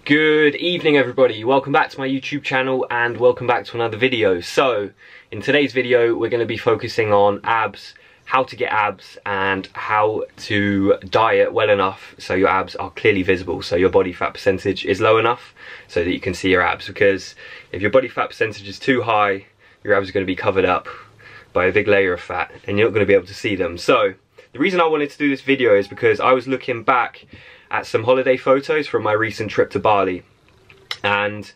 Good evening everybody, welcome back to my YouTube channel and welcome back to another video. So in today's video we're going to be focusing on abs, how to get abs and how to diet well enough so your abs are clearly visible, so your body fat percentage is low enough so that you can see your abs, because if your body fat percentage is too high your abs are going to be covered up by a big layer of fat and you're not going to be able to see them. So the reason I wanted to do this video is because I was looking back at some holiday photos from my recent trip to Bali, and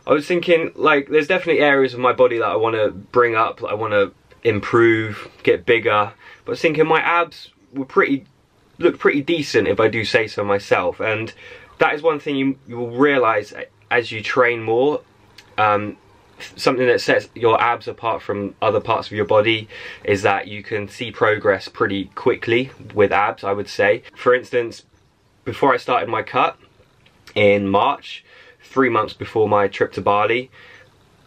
I was thinking, like, there's definitely areas of my body that I want to bring up, that I want to improve, get bigger, but I was thinking my abs were look pretty decent if I do say so myself. And that is one thing you will realise as you train more. Something that sets your abs apart from other parts of your body is that you can see progress pretty quickly with abs, I would say. For instance, before I started my cut in March, 3 months before my trip to Bali,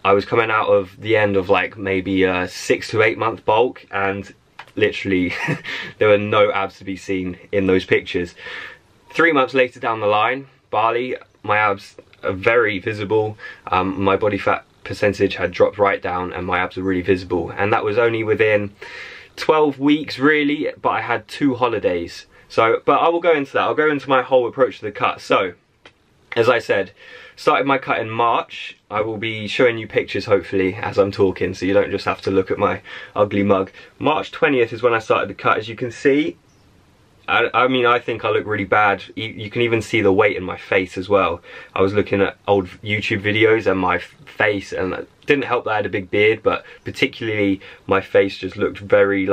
I was coming out of the end of like maybe a 6 to 8 month bulk, and literally there were no abs to be seen in those pictures. 3 months later down the line, Bali, my abs are very visible. My body fat percentage had dropped right down and my abs are really visible, and that was only within 12 weeks really, but I had 2 holidays. So, but I will go into that. I'll go into my whole approach to the cut. So, as I said, started my cut in March. I will be showing you pictures hopefully as I'm talking, so you don't just have to look at my ugly mug. March 20th is when I started the cut. As you can see, I mean, I think I look really bad. You can even see the weight in my face as well. I was looking at old YouTube videos and my face, and it didn't help that I had a big beard, but particularly my face just looked very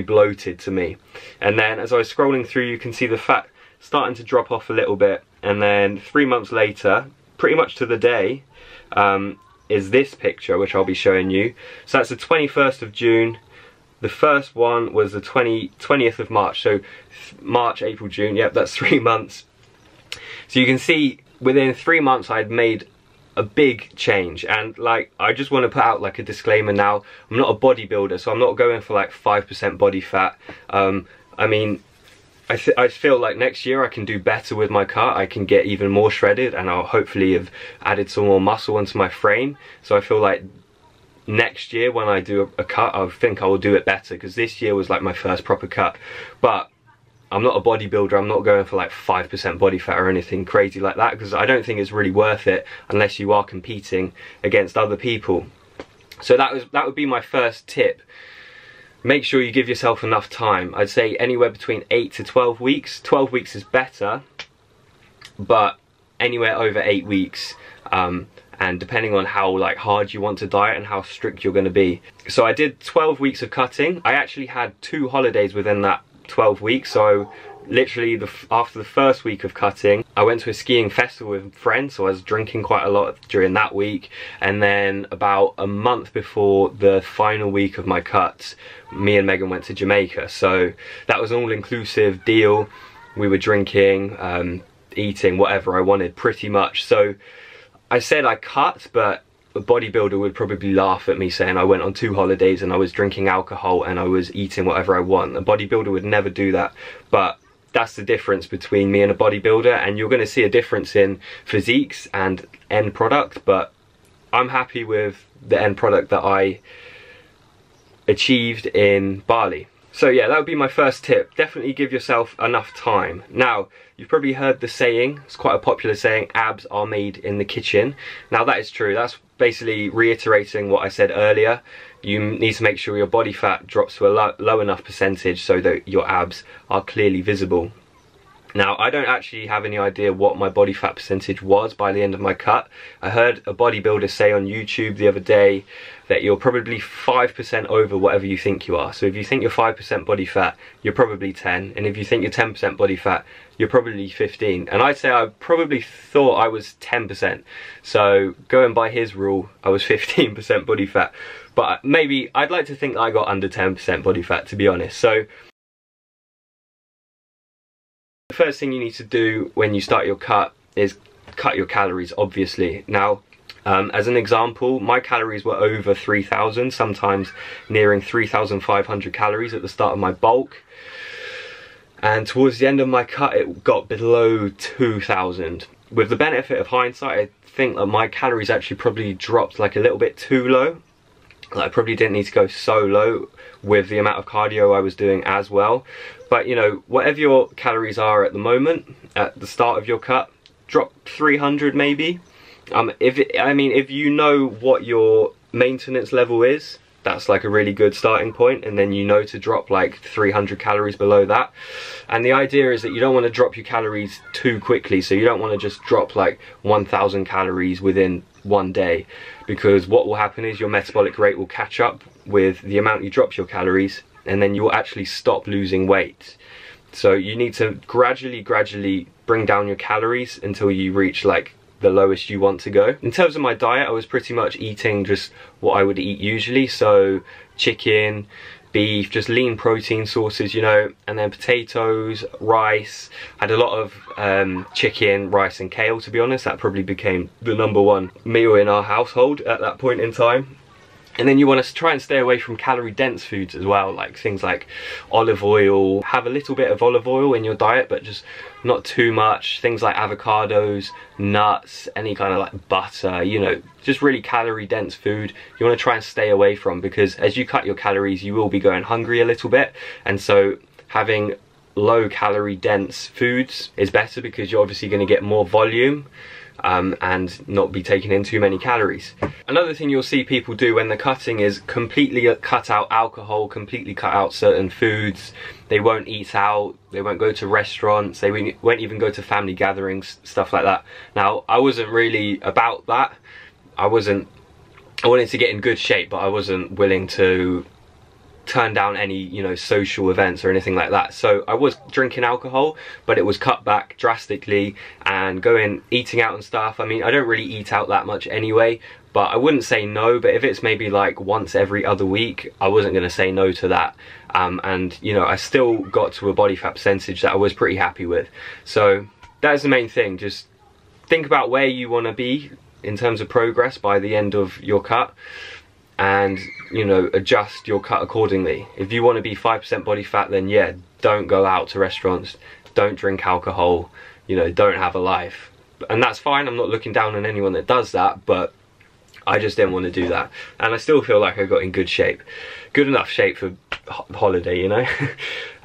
bloated to me. And then as I was scrolling through, you can see the fat starting to drop off a little bit, and then 3 months later, pretty much to the day, is this picture which I'll be showing you. So that's the 21st of June. The first one was the 20th of March, so March, April, June, yep, that's 3 months. So you can see within 3 months I'd made a big change, and like, I just want to put out like a disclaimer now, I'm not a bodybuilder, so I'm not going for like 5% body fat. I mean, I feel like next year I can do better with my cut. I can get even more shredded, and I'll hopefully have added some more muscle into my frame. So I feel like next year when I do a cut, I think I will do it better, because this year was like my first proper cut. But I'm not a bodybuilder, I'm not going for like 5% body fat or anything crazy like that, because I don't think it's really worth it unless you are competing against other people. So that would be my first tip. Make sure you give yourself enough time. I'd say anywhere between 8 to 12 weeks. 12 weeks is better, but anywhere over 8 weeks. And depending on how like hard you want to diet and how strict you're going to be. So I did 12 weeks of cutting. I actually had 2 holidays within that 12 weeks. So literally after the first week of cutting, I went to a skiing festival with friends, so I was drinking quite a lot during that week. And then about a month before the final week of my cuts, me and Megan went to Jamaica. So that was an all-inclusive deal. We were drinking, eating whatever I wanted pretty much. So I said I cut, but a bodybuilder would probably laugh at me saying I went on 2 holidays and I was drinking alcohol and I was eating whatever I want. A bodybuilder would never do that. But that's the difference between me and a bodybuilder, and you're going to see a difference in physiques and end product, but I'm happy with the end product that I achieved in Bali. So yeah, that would be my first tip. Definitely give yourself enough time. Now, you've probably heard the saying, it's quite a popular saying, abs are made in the kitchen. Now that is true. That's basically reiterating what I said earlier. You need to make sure your body fat drops to a low enough percentage so that your abs are clearly visible. Now, I don't actually have any idea what my body fat percentage was by the end of my cut. I heard a bodybuilder say on YouTube the other day that you're probably 5% over whatever you think you are. So if you think you're 5% body fat, you're probably 10. And if you think you're 10% body fat, you're probably 15. And I'd say I probably thought I was 10%. So going by his rule, I was 15% body fat. But maybe, I'd like to think I got under 10% body fat, to be honest. So the first thing you need to do when you start your cut is cut your calories, obviously. Now, as an example, my calories were over 3,000, sometimes nearing 3,500 calories at the start of my bulk. And towards the end of my cut, it got below 2,000. with the benefit of hindsight, I think that my calories actually probably dropped like a little bit too low. Like, I probably didn't need to go so low with the amount of cardio I was doing as well. But you know, whatever your calories are at the moment, at the start of your cut, drop 300 maybe. If you know what your maintenance level is, that's like a really good starting point, and then you know to drop like 300 calories below that. And the idea is that you don't want to drop your calories too quickly, so you don't want to just drop like 1,000 calories within one day, because what will happen is your metabolic rate will catch up with the amount you drop your calories, and then you will actually stop losing weight. So you need to gradually bring down your calories until you reach like the lowest you want to go. In terms of my diet, I was pretty much eating just what I would eat usually, so chicken, beef, just lean protein sources, you know, and then potatoes, rice. I had a lot of chicken, rice and kale, to be honest. That probably became the #1 meal in our household at that point in time. And then you want to try and stay away from calorie dense foods as well, like things like olive oil. Have a little bit of olive oil in your diet, but just not too much. Things like avocados, nuts, any kind of like butter, you know, just really calorie dense food you want to try and stay away from, because as you cut your calories you will be going hungry a little bit, and so having low calorie dense foods is better because you're obviously going to get more volume and not be taking in too many calories. Another thing you'll see people do when they're cutting is completely cut out alcohol, completely cut out certain foods. They won't eat out, they won't go to restaurants, they won't even go to family gatherings, stuff like that. Now, I wasn't really about that. I wanted to get in good shape, but I wasn't willing to turn down any, you know, social events or anything like that. So I was drinking alcohol, but it was cut back drastically, and eating out and stuff. I mean, I don't really eat out that much anyway, but I wouldn't say no. But if it's maybe like once every other week, I wasn't going to say no to that. And you know, I still got to a body fat percentage that I was pretty happy with. So that is the main thing. Just think about where you want to be in terms of progress by the end of your cut, and you know, adjust your cut accordingly. If you want to be 5% body fat, then yeah, don't go out to restaurants, don't drink alcohol, you know, don't have a life. And that's fine, I'm not looking down on anyone that does that, but I just didn't want to do that. And I still feel like I got in good shape, good enough shape for holiday, you know.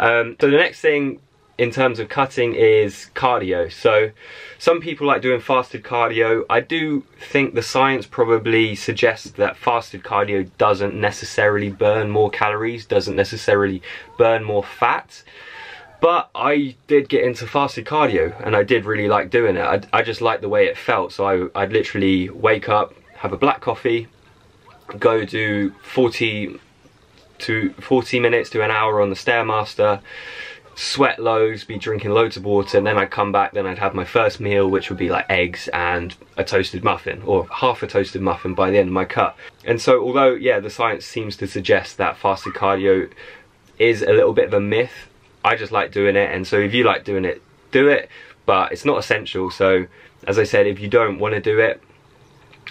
So the next thing in terms of cutting is cardio. So some people like doing fasted cardio. I do think the science probably suggests that fasted cardio doesn't necessarily burn more calories, doesn't necessarily burn more fat. But I did get into fasted cardio and I did really like doing it. I just liked the way it felt. So I'd literally wake up, have a black coffee, go do 40 minutes to an hour on the Stairmaster, sweat loads, be drinking loads of water, and then I'd come back, then I'd have my first meal, which would be like eggs and a toasted muffin, or half a toasted muffin by the end of my cut. And so although, yeah, the science seems to suggest that fasted cardio is a little bit of a myth, I just like doing it. And so if you like doing it, do it, but it's not essential. So as I said, if you don't want to do it,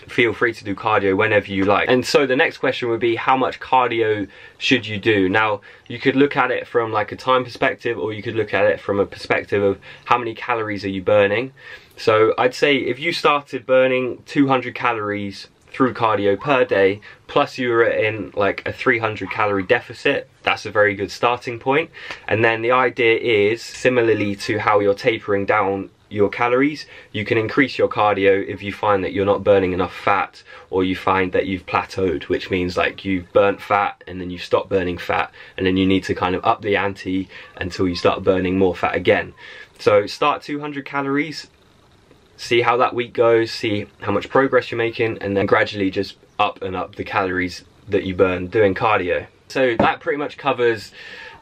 feel free to do cardio whenever you like. And so the next question would be, how much cardio should you do? Now, you could look at it from like a time perspective, or you could look at it from a perspective of how many calories are you burning. So I'd say if you started burning 200 calories through cardio per day, plus you were in like a 300 calorie deficit, that's a very good starting point. And then the idea is, similarly to how you're tapering down your calories, you can increase your cardio if you find that you're not burning enough fat, or you find that you've plateaued, which means like you've burnt fat and then you stop burning fat, and then you need to kind of up the ante until you start burning more fat again. So start 200 calories, see how that week goes, see how much progress you're making, and then gradually just up and up the calories that you burn doing cardio. So that pretty much covers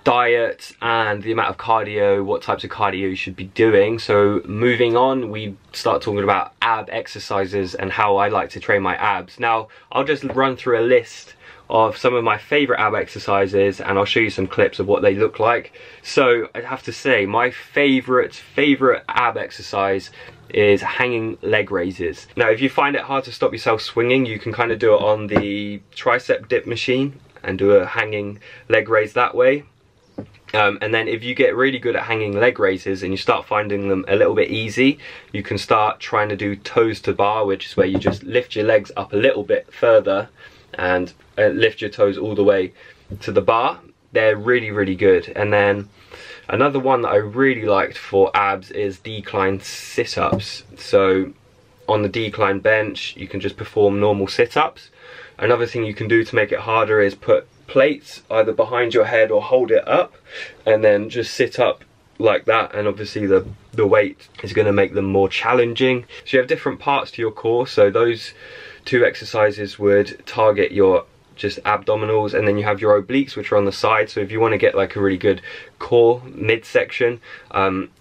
diet and the amount of cardio, what types of cardio you should be doing. So moving on, we start talking about ab exercises and how I like to train my abs. Now, I'll just run through a list of some of my favorite ab exercises, and I'll show you some clips of what they look like. So I have to say, my favorite ab exercise is hanging leg raises. Now, if you find it hard to stop yourself swinging, you can kind of do it on the tricep dip machine and do a hanging leg raise that way. And then if you get really good at hanging leg raises and you start finding them a little bit easy, you can start trying to do toes to bar, which is where you just lift your legs up a little bit further and lift your toes all the way to the bar. They're really, really good. And then another one that I really liked for abs is decline sit-ups. So on the decline bench, you can just perform normal sit-ups. Another thing you can do to make it harder is put plates either behind your head or hold it up and then just sit up like that, and obviously the weight is going to make them more challenging. So you have different parts to your core, so those two exercises would target your just abdominals, and then you have your obliques, which are on the side. So if you want to get like a really good core midsection,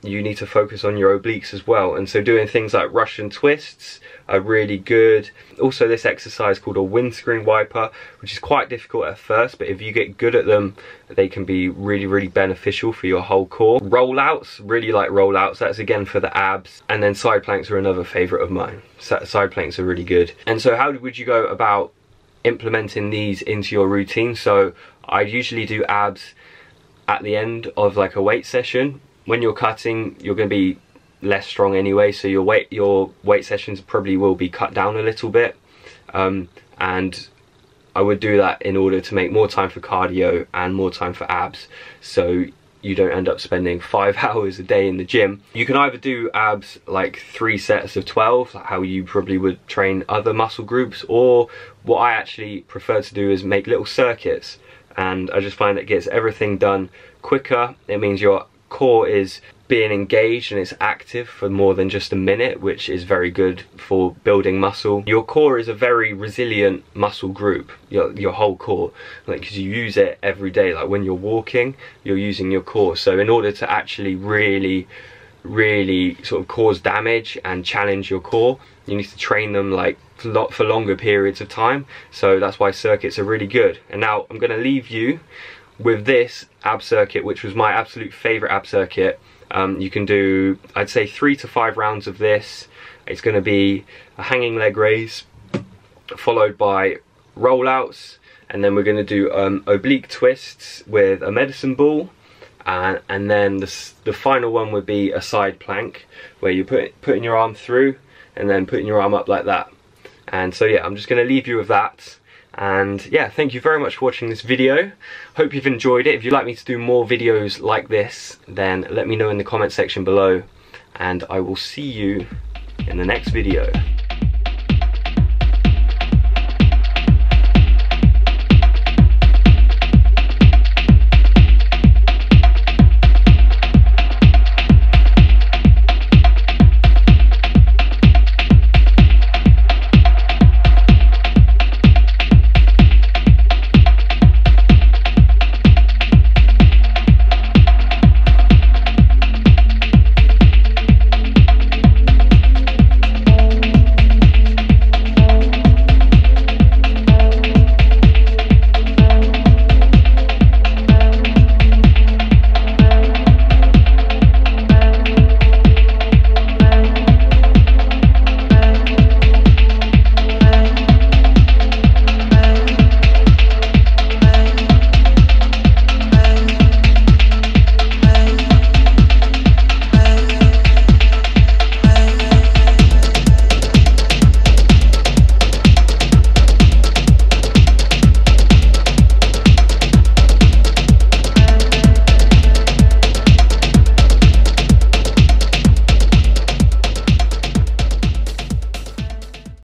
you need to focus on your obliques as well. And so doing things like Russian twists are really good. Also this exercise called a windscreen wiper, which is quite difficult at first, but if you get good at them, they can be really, really beneficial for your whole core. Rollouts, really like rollouts. That's again for the abs. And then side planks are another favorite of mine. Side planks are really good. And so how would you go about implementing these into your routine? So I usually do abs at the end of like a weight session. When you're cutting, you're going to be less strong anyway, so your weight sessions probably will be cut down a little bit, and I would do that in order to make more time for cardio and more time for abs, so you don't end up spending 5 hours a day in the gym. You can either do abs like 3 sets of 12, like how you probably would train other muscle groups, or what I actually prefer to do is make little circuits, and I just find it gets everything done quicker. It means your core is being engaged and it's active for more than just a minute, which is very good for building muscle. Your core is a very resilient muscle group, your whole core, like, because you use it every day. Like when you're walking, you're using your core. So in order to actually really sort of cause damage and challenge your core, you need to train them like for longer periods of time. So that's why circuits are really good. And now I'm going to leave you with this ab circuit, which was my absolute favorite ab circuit. You can do, I'd say, 3 to 5 rounds of this. It's going to be a hanging leg raise followed by rollouts, and then we're going to do oblique twists with a medicine ball, and then the final one would be a side plank where you're putting your arm through and then putting your arm up like that. And so yeah, I'm just going to leave you with that. And yeah, thank you very much for watching this video. Hope you've enjoyed it. If you'd like me to do more videos like this, then let me know in the comment section below, and I will see you in the next video.